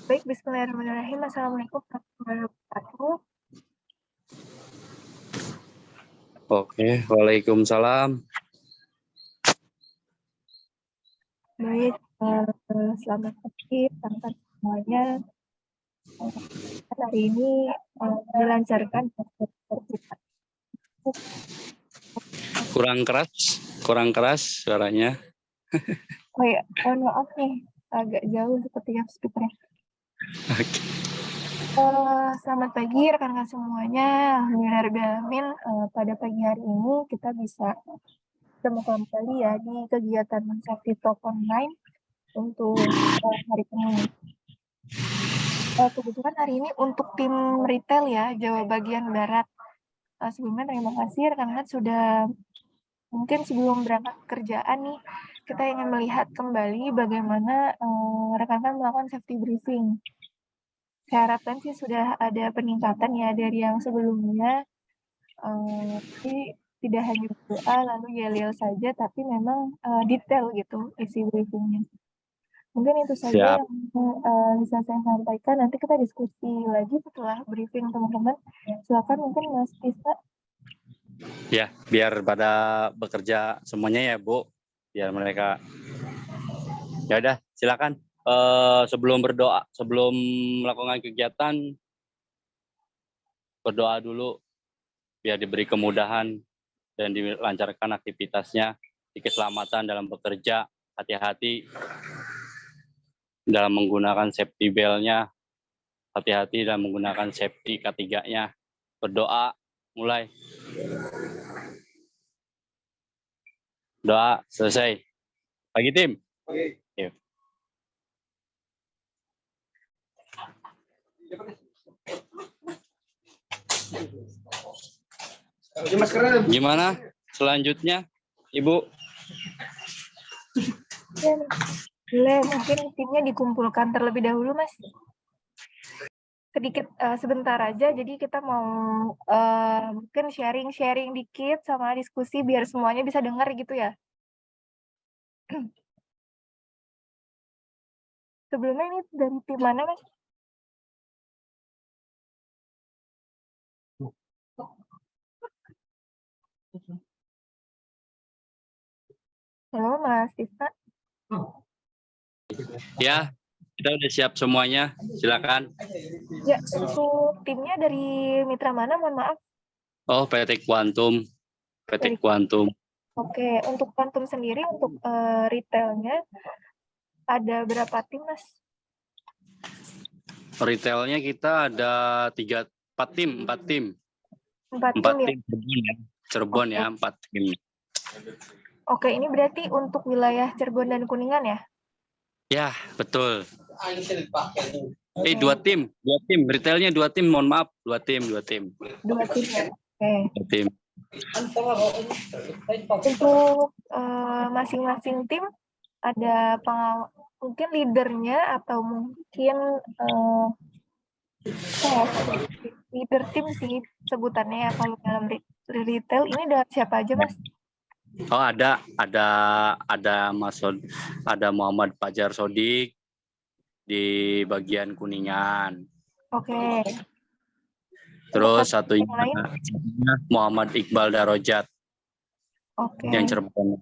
Baik, bismillahirrahmanirrahim. Assalamualaikum warahmatullahi wabarakatuh. Oke, waalaikumsalam. Baik, selamat pagi rekan-rekan semuanya. Hari ini dilancarkan kita. Kurang keras suaranya. Oh ya, mohon maaf nih, agak jauh sepertinya speakernya. Oke. Selamat pagi rekan-rekan semuanya. Alhamdulillahirrahmanirrahim. Pada pagi hari ini kita bisa ketemu kembali ya di kegiatan Safety Talk online untuk hari ini. Kebetulan hari ini untuk tim retail ya, Jawa bagian Barat. Sebelumnya terima kasih rekan-rekan sudah mungkin sebelum berangkat kerjaan nih, kita ingin melihat kembali bagaimana rekan-rekan melakukan safety briefing. Saya harapkan sih sudah ada peningkatan ya dari yang sebelumnya. Jadi tidak hanya doa lalu yel-yel saja, tapi memang detail gitu isi briefingnya. Mungkin itu saja Siap. yang bisa saya sampaikan. Nanti kita diskusi lagi setelah briefing teman-teman. Silakan mungkin Mas Tisa. Ya, biar pada bekerja semuanya ya, Bu. Biar mereka. Ya udah, silakan. Sebelum melakukan kegiatan, berdoa dulu biar diberi kemudahan dan dilancarkan aktivitasnya, keselamatan dalam bekerja, hati-hati dalam menggunakan safety belt-nya, hati-hati dalam menggunakan safety K3-nya. Berdoa, mulai. Doa, selesai. Pagi tim. Oke. Gimana selanjutnya, Ibu? Boleh, mungkin timnya dikumpulkan terlebih dahulu, Mas. Sedikit sebentar aja, jadi kita mau mungkin sharing dikit sama diskusi biar semuanya bisa dengar gitu ya. Sebelumnya ini dari tim mana, Mas? Halo, Mas Tisa. Ya, kita udah siap semuanya. Silakan. Ya, untuk timnya dari mitra mana? Mohon maaf. Oh, PT Quantum. PT Quantum. Oke, untuk Quantum sendiri, untuk retailnya ada berapa tim, Mas? Retailnya kita ada 4 tim. 4 tim ya? Cirebon ya, 4 tim. Oke, ini berarti untuk wilayah Cirebon dan Kuningan ya? Ya, betul. 2 tim. Retailnya 2 tim, mohon maaf. 2 tim. 2 tim ya? Oke. 2 tim. Untuk masing-masing tim ada mungkin leadernya atau mungkin leader tim sih sebutannya ya kalau dalam retail. Ini dengan siapa aja, Mas? Oh, ada ada Muhammad Fajar Sodik di bagian Kuningan. Oke. Terus satunya Muhammad Iqbal Darojat. Oke. Yang Cirebon.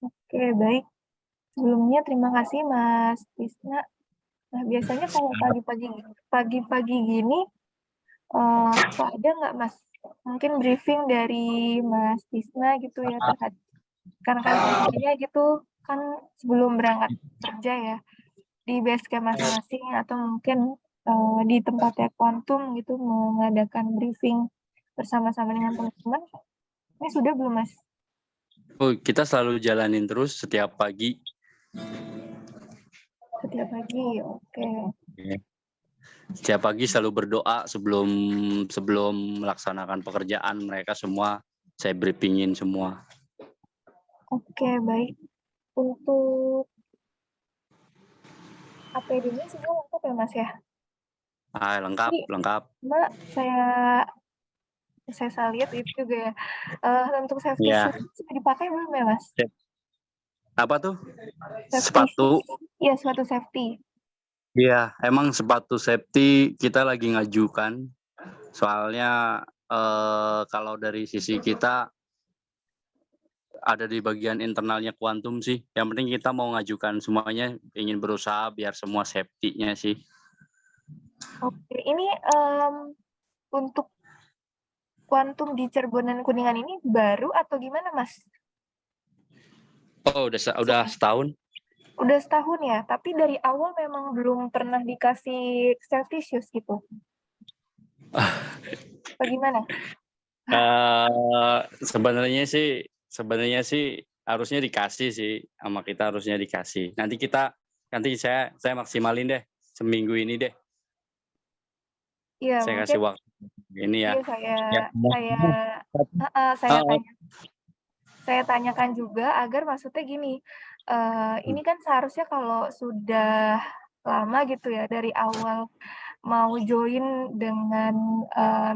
Oke, baik. Sebelumnya terima kasih Mas Tisna. Nah, biasanya kalau pagi-pagi gini, ada nggak Mas mungkin briefing dari Mas Tisna gitu ya terhadap rekan-rekan semuanya gitu kan sebelum berangkat kerja ya di base camp masing-masing atau mungkin di tempatnya Quantum gitu mengadakan briefing bersama-sama dengan teman-teman. Ini sudah belum, Mas? Oh, kita selalu jalanin terus setiap pagi. Setiap pagi, oke. Setiap pagi selalu berdoa sebelum melaksanakan pekerjaan, mereka semua saya briefingin semua. Oke, baik. Untuk APD-nya semua lengkap ya, Mas ya? Lengkap. Mbak, saya lihat itu juga ya. Untuk safety shoes sudah dipakai belum ya, Mas? Apa tuh? Safety Sepatu. shoes. Iya, sepatu safety. Iya, emang sepatu safety kita lagi ngajukan. Soalnya kalau dari sisi kita ada di bagian internalnya Quantum sih. Yang penting kita mau ngajukan semuanya, ingin berusaha biar semua safety-nya sih. Oke, ini untuk Quantum di Cirebon dan Kuningan ini baru atau gimana, Mas? Oh, udah setahun. Udah setahun ya, tapi dari awal memang belum pernah dikasih safety shoes gitu. Bagaimana? Sebenarnya sih harusnya dikasih sih, sama kita harusnya dikasih. Nanti saya maksimalin deh seminggu ini deh. Iya, Saya mungkin kasih waktu ini ya. iya saya Ya, saya Oh, saya tanyakan juga agar maksudnya gini, ini kan seharusnya kalau sudah lama gitu ya dari awal mau join dengan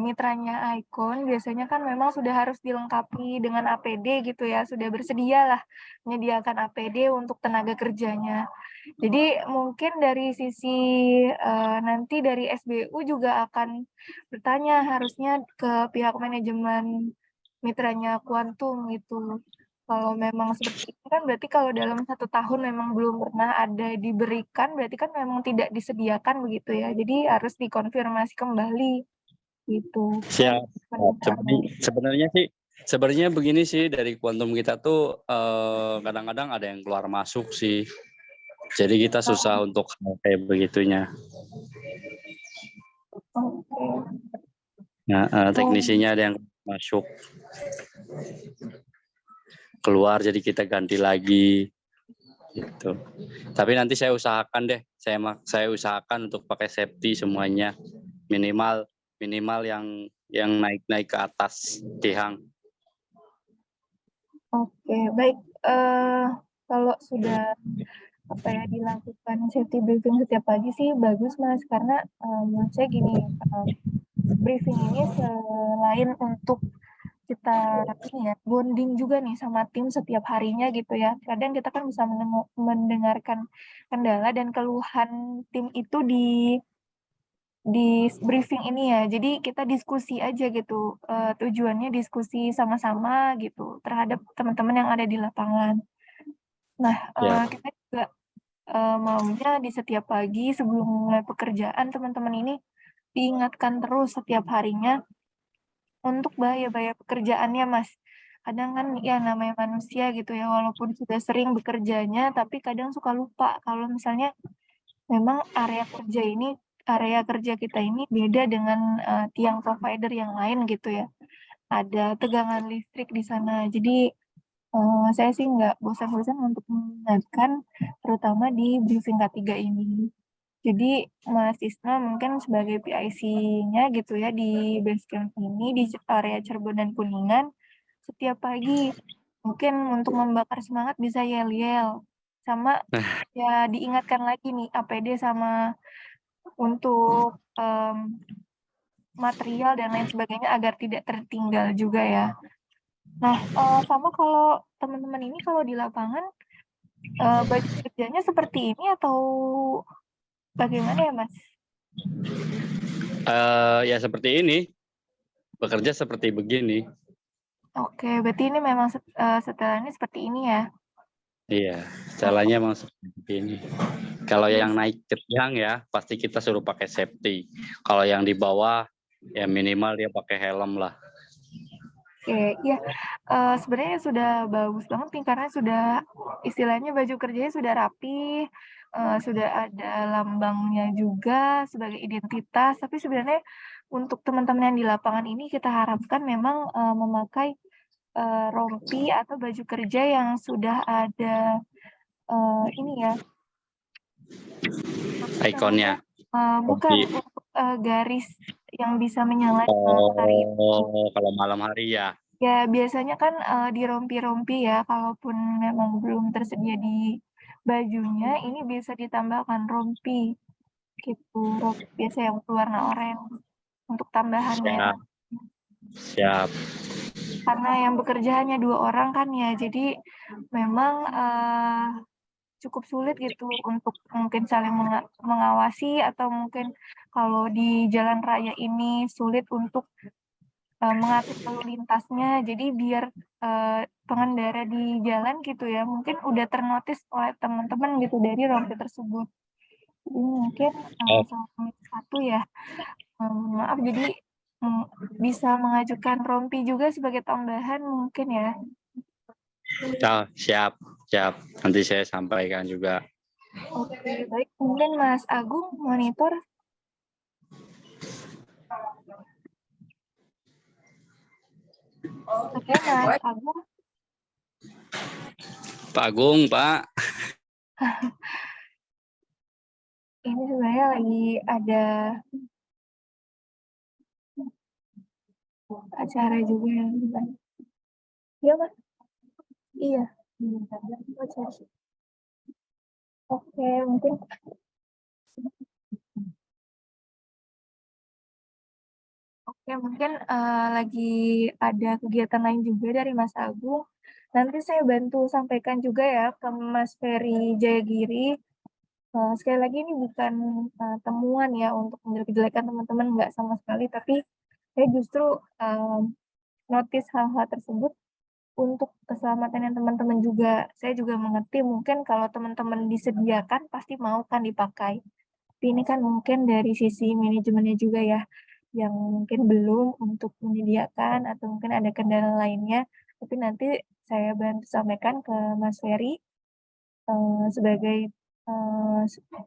mitranya Icon, biasanya kan memang sudah harus dilengkapi dengan APD gitu ya, sudah bersedialah menyediakan APD untuk tenaga kerjanya. Jadi mungkin dari sisi nanti dari SBU juga akan bertanya harusnya ke pihak manajemen mitranya Quantum gitu. Kalau memang seperti itu kan berarti kalau dalam 1 tahun memang belum pernah ada diberikan, berarti kan memang tidak disediakan begitu ya. Jadi harus dikonfirmasi kembali gitu. Kan siap. permintaannya. Sebenarnya begini sih, dari Quantum kita tuh kadang-kadang ada yang keluar masuk sih. Jadi kita susah untuk kayak begitunya. Oke. Nah, teknisinya ada yang masuk keluar, jadi kita ganti lagi gitu. Tapi nanti saya usahakan deh, saya usahakan untuk pakai safety semuanya, minimal yang naik ke atas tihang. Oke, baik. Kalau sudah dilakukan safety briefing setiap pagi sih bagus Mas, karena menurut saya gini, briefing ini selain untuk kita ini ya bonding juga nih sama tim setiap harinya gitu ya. Kadang kita kan bisa mendengarkan kendala dan keluhan tim itu di briefing ini ya. Jadi kita diskusi aja gitu. Tujuannya diskusi sama-sama gitu terhadap teman-teman yang ada di lapangan. Nah, Ya, kita juga maunya di setiap pagi sebelum mulai pekerjaan teman-teman ini diingatkan terus setiap harinya untuk bahaya-bahaya pekerjaannya, Mas. Kadang kan ya namanya manusia gitu ya, walaupun sudah sering bekerjanya, tapi kadang suka lupa kalau misalnya memang area kerja kita ini beda dengan tiang provider yang lain gitu ya. Ada tegangan listrik di sana. Jadi saya sih nggak bosan-bosan untuk mengingatkan, terutama di briefing K3 ini. Jadi Mas Isna mungkin sebagai PIC-nya gitu ya di basecamp ini di area Cirebon dan Kuningan, setiap pagi mungkin untuk membakar semangat bisa yel-yel. Sama ya diingatkan lagi nih APD sama untuk material dan lain sebagainya agar tidak tertinggal juga ya. Nah, sama kalau teman-teman ini kalau di lapangan baju kerjanya seperti ini atau bagaimana ya, Mas? ya seperti ini, bekerja seperti begini. Oke, berarti ini memang setelannya seperti ini ya? Iya, caranya emang seperti ini. Kalau Iya yang naik ke tiang ya, pasti kita suruh pakai safety. Kalau yang di bawah, ya minimal dia pakai helm lah. Oke, iya, sebenarnya sudah bagus banget nih karena sudah istilahnya baju kerjanya sudah rapi, sudah ada lambangnya juga sebagai identitas, tapi sebenarnya untuk teman-teman yang di lapangan ini kita harapkan memang, memakai, rompi atau baju kerja yang sudah ada, ini ya, apa namanya, Ikonnya. bukan, Rompi. untuk, garis yang bisa menyala di malam hari itu. Oh, kalau malam hari ya. Ya biasanya kan, di rompi-rompi ya, kalaupun memang belum tersedia di bajunya, ini bisa ditambahkan rompi, gitu. Rompi biasa yang berwarna oranye untuk tambahannya. Siap, siap. karena yang bekerja hanya 2 orang kan ya, jadi memang, cukup sulit gitu untuk mungkin saling mengawasi atau mungkin kalau di jalan raya ini sulit untuk, mengatur lalu lintasnya. Jadi biar, pengendara di jalan gitu ya, mungkin udah ternotis oleh teman-teman gitu dari rompi tersebut. Jadi mungkin, Oh, salah satu ya, maaf jadi, bisa mengajukan rompi juga sebagai tambahan mungkin ya. siap, siap. Nanti saya sampaikan juga. Oke, baik. Mungkin Mas Agung monitor. Oke, Mas Agung. Pak Agung, Pak. Ini sebenarnya lagi ada acara juga yang iya, Mas? Iya. Acara. Oke, mungkin lagi ada kegiatan lain juga dari Mas Agung. Nanti saya bantu sampaikan juga ya ke Mas Ferry Jayagiri. Sekali lagi ini bukan, temuan ya untuk menjelek-jelekan teman-teman, nggak sama sekali, tapi saya justru, notice hal-hal tersebut untuk keselamatan teman-teman juga. Saya juga mengerti mungkin kalau teman-teman disediakan pasti mau kan dipakai. Tapi ini kan mungkin dari sisi manajemennya juga ya, yang mungkin belum untuk menyediakan atau mungkin ada kendala lainnya. Tapi nanti saya bantu sampaikan ke Mas Ferry, sebagai,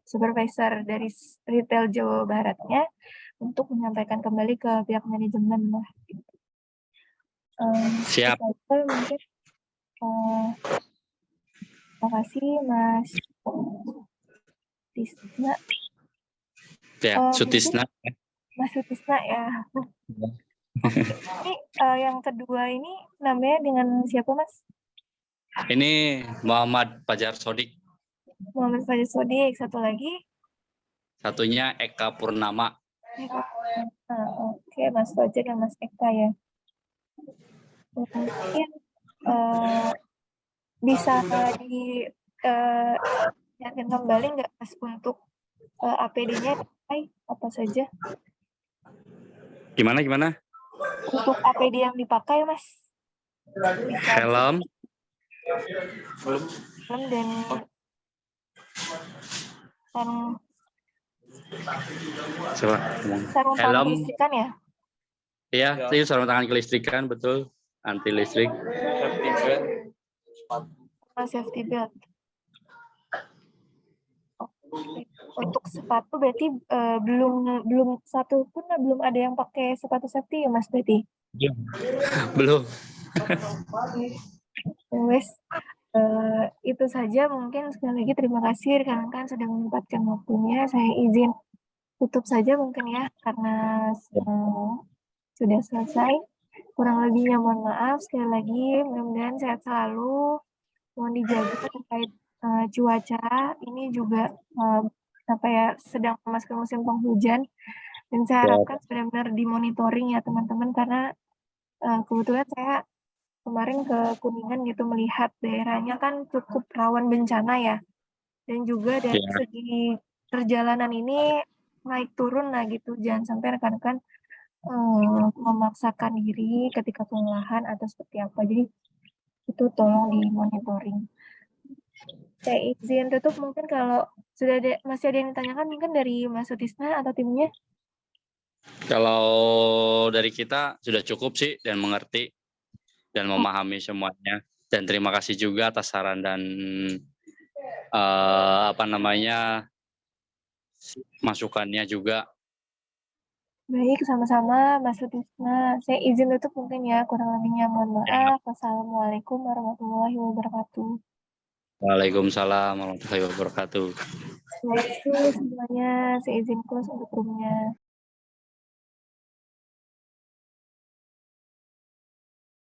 supervisor dari retail Jawa Baratnya untuk menyampaikan kembali ke pihak manajemen lah, gitu. Itu Siap. saja mungkin, terima kasih Mas Tisna, Ya, mungkin Sutisna. Mas Sutisna ya. Oke, ini, yang kedua ini namanya dengan siapa Mas? Ini Muhammad Fajar Sodik. Muhammad Fajar Sodik, satu lagi? Satunya Eka Purnama. Eka. Oke, Mas Fajar dan Mas Eka ya. Mungkin, bisa di, yakin kembali nggak Mas untuk, APD-nya dipakai apa saja? Gimana? Untuk APD yang dipakai Mas, bisa Helm. helm dan sarung Coba ngomong. sarung tangan Helm. kelistrikan ya? Iya, itu sarung tangan kelistrikan, betul. Anti listrik. Sama safety belt. Oke. Untuk sepatu berarti, belum satu pun belum ada yang pakai sepatu safety ya Mas berarti? Belum. Wes, itu saja mungkin sekali lagi terima kasih rekan-rekan sudah menyempatkan waktunya. Saya izin tutup saja mungkin ya karena, sudah selesai. Kurang lebihnya mohon maaf sekali lagi, mudah-mudahan sehat selalu. Mohon dijaga terkait, cuaca, ini juga, apa ya, sedang memasuki musim penghujan dan saya harapkan benar-benar dimonitoring ya teman-teman karena, kebetulan saya kemarin ke Kuningan gitu melihat daerahnya kan cukup rawan bencana ya, dan juga dari Ya, segi perjalanan ini naik turun lah gitu, jangan sampai rekan-rekan, memaksakan diri ketika kelelahan atau seperti apa. Jadi itu tolong dimonitoring. Saya izin tutup mungkin kalau masih ada yang ditanyakan mungkin dari Mas Sutisna atau timnya? kalau dari kita sudah cukup sih dan mengerti dan memahami semuanya. Dan terima kasih juga atas saran dan masukannya juga. Baik, sama-sama Mas Sutisna. Saya izin tutup mungkin ya, kurang lebihnya mohon maaf. Wassalamualaikum warahmatullahi wabarakatuh. Waalaikumsalam warahmatullahi wabarakatuh. Swastiastu semuanya, saya izin close untuk roomnya.